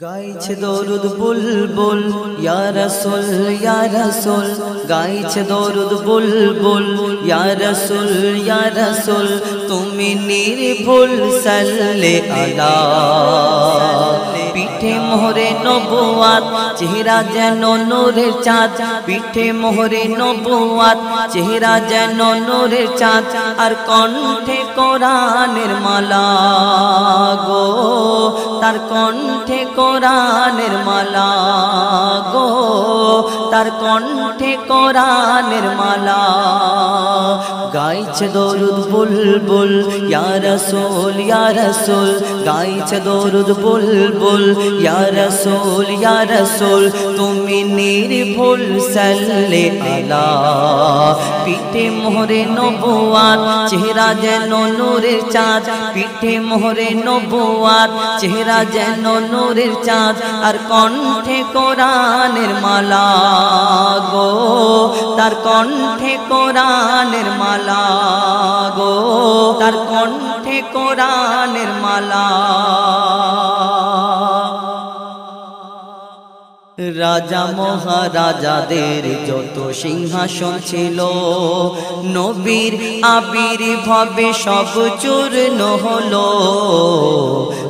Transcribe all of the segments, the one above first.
গাইছে দরুদ বুলবুল ইয়া রাসূল ইয়া রাসূল, গাইছে দরুদ বুলবুল ইয়া রাসূল ইয়া রাসূল, তুমি নির্ভুল সাল্লে আলা। পিঠে মোহরে নবুয়াত, চেহারা যেন নূরের চাঁদ, পিঠে মোহরে নবুয়াত, চেহারা যেন নূরের চাঁদ, আর কণ্ঠে কোরআনের মালা গো, তার কণ্ঠে কোরআনের মালা গো, তার কণ্ঠে কোরআনের মালা। গাইছে দরুদ বুলবুল ইয়া রাসূল ইয়া রাসূল, গাইছে দরুদ বুলবুল ইয়া রাসূল ইয়া রাসূল, তুমি নির্ভুল সাল্লে আলা। পিঠে মোহরে নবুয়াত, চেহারা যেন নূরের চাঁদ, পিঠে মোহরে নবুয়াত, চেহারা যেন নূরের চাঁদ, আর কণ্ঠে কোরআনের মালা গো, তার কণ্ঠে কোরআনের মালা গো, তার কণ্ঠে কোরআনের মালা। রাজা মহারাজাদের যত সিংহাসন ছিল, নবীর আবির্ভাবে সব চূর্ণ হলো।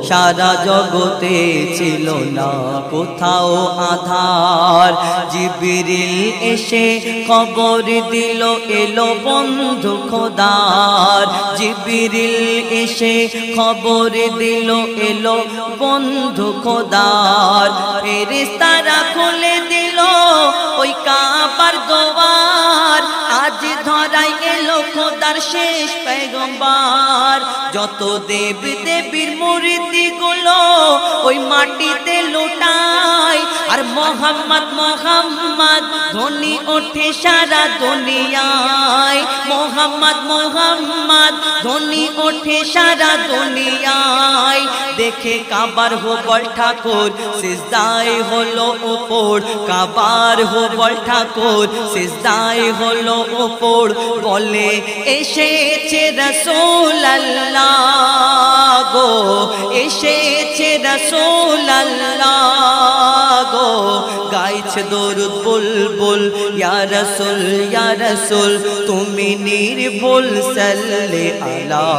সারা জগতে ছিল না কোথাও আধার, জিবরিল এসে খবর দিল এলো বন্ধু খোদার, জিবরিল এসে খবর দিল এলো বন্ধু খোদার। ফেরেশতারা খুলে দিল ওই কাবার দুয়ার, আজ ধরাই এলো খোদার শেষ পয়গম্বর। যত দেব দেবীর মূর্তি গুলো ওই মাটিতে লুটায়, আর মোহাম্মদ মোহাম্মদ ধ্বনি ওঠে সারা দুনিয়ায়, মোহাম্মদ মোহাম্মদ ধ্বনি ওঠে সারা দুনিয়ায়। দেখে কাবার হুবল ঠাকুর সিজদায় হলো উপর, কাবার হুবল ঠাকুর সিজদায় হলো উপর, বলে এসেছে রাসূলুল্লাহ গো, এসেছে রাসূলুল্লাহ গো। গাইছে দরুদ বুলবুল ইয়া রাসূল ইয়া রাসূল, তুমি নির্ভুল সাল্লে আলা।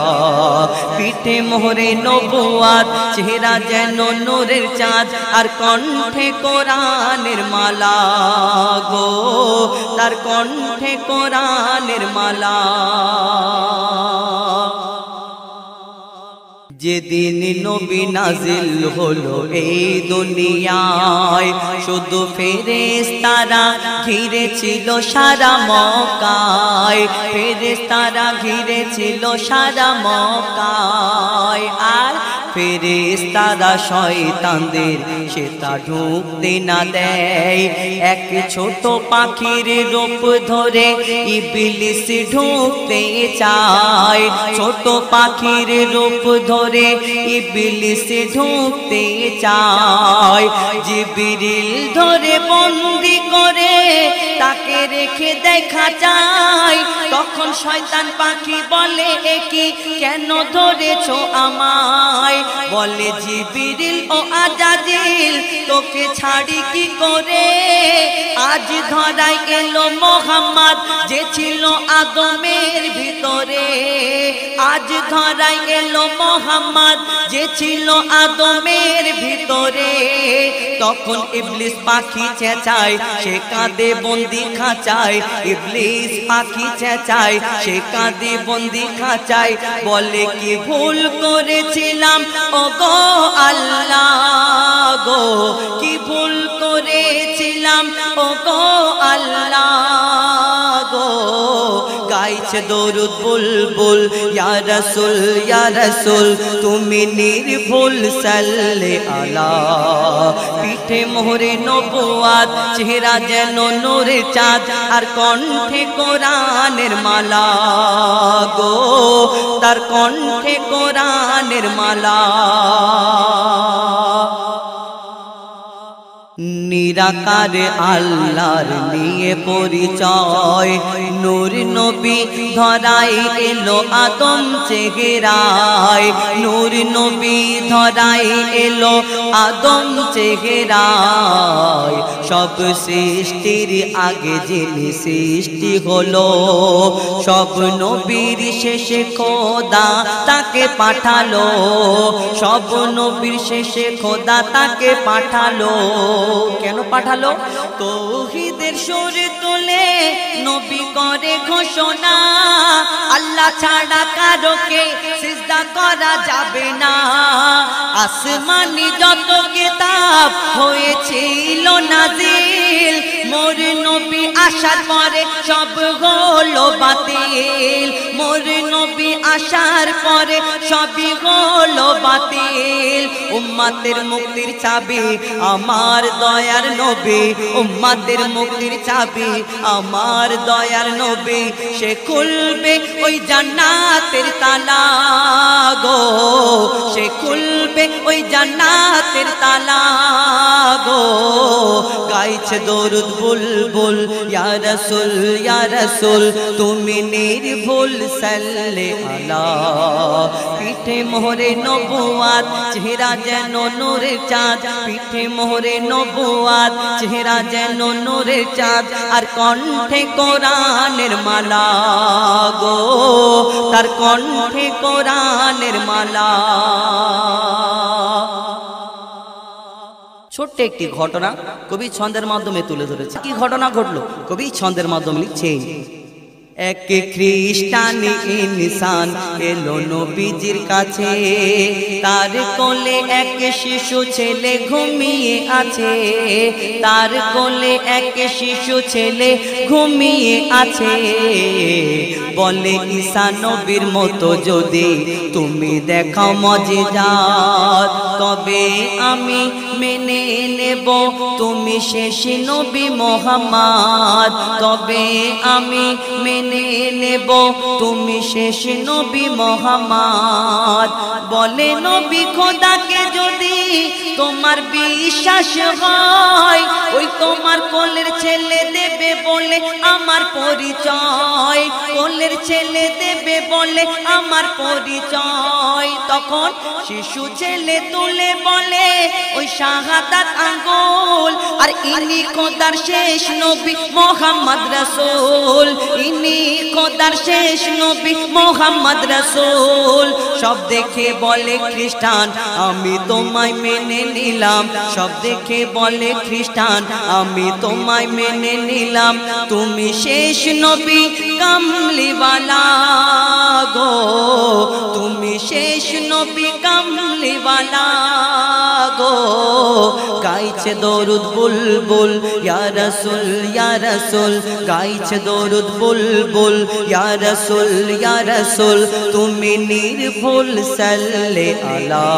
পিঠে মোহরে নবুয়াত, চেহারা যেন নূরের চাঁদ, আর কণ্ঠে কোরআনের মালা গো, তার কণ্ঠে কোরআনের মালা। যেদিন নবী নাজিল হলো এই দুনিয়ায়, শুধু ফেরেশতারা ঘিরেছিল সারা মক্কায়, ফেরেশতারা ঘিরেছিল সারা মক্কায়। আর ফেরেশতারা শয়তানদের সেটা ঢুকতে না দেয়, এক ছোট পাখির রূপ ধরে ইবলিস ঢুকতে চায়, ছোট পাখির রূপ ধরে ইবলিস ঢুকতে চায়। জিবরিল ধরে বন্দি করে তাকে রেখে দেখা যায়, তখন শয়তান পাখি বলে একি কেন ধরেছো আমায়, বলে জিবরিল ও আজাজিল তোকে ছাড়ি কি করে, আজ ধরাই এলো মোহাম্মদ যে ছিল আদমের ভিতরে, আজ ধরাই এলো মোহাম্মদ যে ছিল আদমের ভিতরে। তখন ইবলিস পাখি চেঁচায়, সে কাঁদে বন্দি খাঁচায়, ইবলিস পাখি চেঁচায়, সে কাঁদে বন্দি খাঁচায়, বলে কি ভুল করেছিলাম ও গো আল্লাহ গো, কি ভুল করেছিলাম ও গো আল্লাহ গো। গাইছে দরুদ বুলবুল ইয়া রাসূল ইয়া রাসূল, তুমি নির্ভুল সাল্লে আলা। পিঠে মোহরে নবুয়াত, চেহারা যেন নূরের চাঁদ, আর কণ্ঠে কোরআনের মালা গো, তার কণ্ঠে কোরআনের মালা। নিরাকার আল্লাহর নিয়ে পরিচয় নূর নবী ধরায় এলো আদম চেহারায় নূর নবী ধরায় এলো আদম চেহারায় সব সৃষ্টির আগে যিনি সৃষ্টি হলো সব নবীর শেষে খোদা তাকে পাঠালো সব নবীর শেষে খোদা তাকে পাঠালো কেন পাঠালো তাওহীদের সুর তুলে নবী করে ঘোষণা আল্লাহ ছাড়া কারোকে সিজদা করা যাবে না আসমানি যত কিতাব হয়েছিল নাজিল মোর নবী আসার পরে সব হলো বাতিল মোর নবী আসার পরে সবই হলো বাতিল উম্মতের মুক্তির চাবি আমার দয়ার নবী উম্মতের মুক্তির চাবি আমার দয়ার নবী সে খুলবে ওই জান্নাতের তালা গো সে খুলবে ওই জান্নাতের তালা গো গাইছে দরুদ বুলবুল ইয়া রাসূল তুমি নির্ভুল সাল্লে আলা পিঠে মোহরে নবুয়াত চেহারা যেন নূরের চাঁদ পিঠে মোহরে নবুয়াত চেহারা যেন নূরের চাঁদ আর কণ্ঠে কোরআনের মালা গো তার কণ্ঠে কোরআনের মালা ছোট্ট একটি ঘটনা কবি ছন্দের মাধ্যমে তুলে ধরেছে কি ঘটনা ঘটলো কবি ছন্দের মাধ্যমে লিখছে এক খ্রিস্টান ইনসান এলো নবীজির কাছে তার কোলে এক শিশু ছেলে ঘুমিয়ে আছে তার কোলে এক শিশু ছেলে ঘুমিয়ে আছে বলে ঈসা নবীর মতো যদি তুমি দেখাও মুজিজাত তবে আমি মেনে নেব তুমি শেষ নবী মুহাম্মদ তবে আমি মেনে নেব তুমি শেষ নবী মুহাম্মদ বলে নবী খোদাকে যদি তোমার বিশ্বাস হয় ওই তোমার কোলের ছেলে দেবে বলে আমার পরিচয় কোলের ছেলে দেবে বলে আমার পরিচয় তখন শিশু ছেলে তুলে বলে ওই শাহাদাত আঙ্গুল আর ইনি খোদার শেষ নবী মুহাম্মদ রাসূল ইনি খোদার শেষ নবী মুহাম্মদ রাসূল সব দেখে বলে খ্রিস্টান আমি তোমায় মেনে নিলাম সব দেখে বলে খ্রিস্টান আমি তোমায় মেনে নিলাম তুমি শেষ নবী কামলিওয়ালা গো তুমি শেষ নবী কামলিওয়ালা গো গাইছে দরুদ বুলবুল ইয়া রাসূল গাইছে দরুদ বুলবুল ইয়া রাসূল তুমি নির্ভুল সাল্লে আলা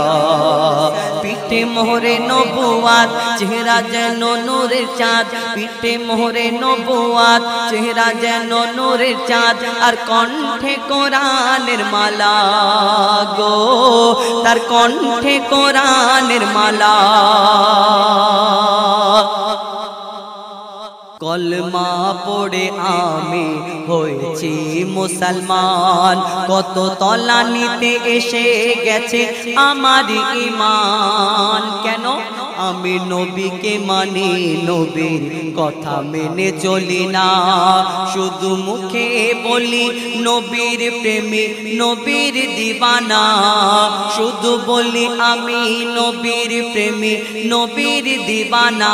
পিঠে মোহরে নবুয়াত চেহারা যেন নূরের চাঁদ পিঠে মোহরে নবুয়াত চেহারা যেন নূরের চাঁদ আর কণ্ঠে কোরআনের মালা গো তার কণ্ঠে কোরআনের মালা কলমা পড়ে আমি হয়েছি মুসলমান কত তলানিতে এসে গেছে আমার ঈমান কেন আমি নবীকে মানি নবীর কথা মেনে চলি না শুধু মুখে বলি নবীর প্রেমী নবীর দিওয়ানা শুধু বলি আমি নবীর প্রেমী নবীর দিওয়ানা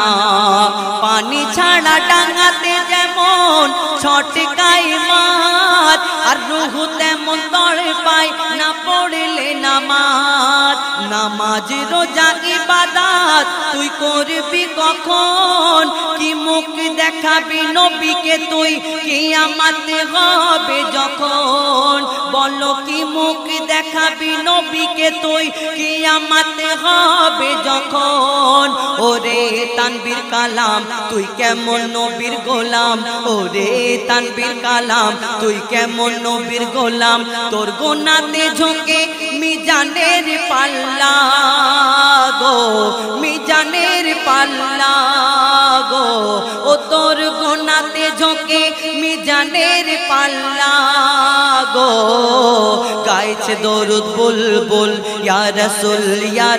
পানি ছাড়া ডাঙাতে যেমন ছটকায় মাছ আর রূহ তেমন তড়পায় না পড়লে নামাজ নামাজ রোজা ইবাদত তুই করবি কখন কি মুখ দেখাবি নবীকে তুই কিয়ামতে হবে যখন বলো কি মুখ দেখাবি নবীকে তুই কিয়ামতে হবে যখন ওরে তানবীর কালাম তুই কেমন নবীর গোলাম ওরে তানবীর কালাম তুই কেমন নবীর গোলাম তোর গুনাতে ঝুঁকে মিজানের পাল্লা গো মিজানের পাল্লা ও তোর গুনাতে ঝোঁকে মিজানের পাল্লা গো গাইছে দরুদ বুলবুল ইয়া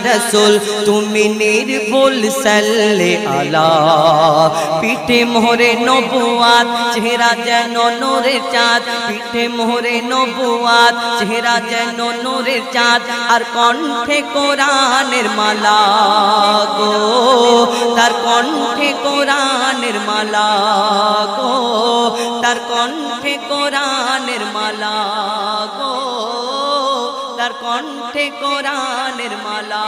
রাসূল তুমি নির্ভুল সাল্লে আলা পিঠে মোহরে নবুয়াত চেহারা যেন নূরের চাঁদ পিঠে মোহরে নবুয়াত চেহারা যেন নূরের চাঁদ আর কণ্ঠে কোরআনের মালা গো তার কণ্ঠে কোরআনের মালা গো তার কণ্ঠে কোরআনের মালা গো তার কণ্ঠে কোরআনের মালা।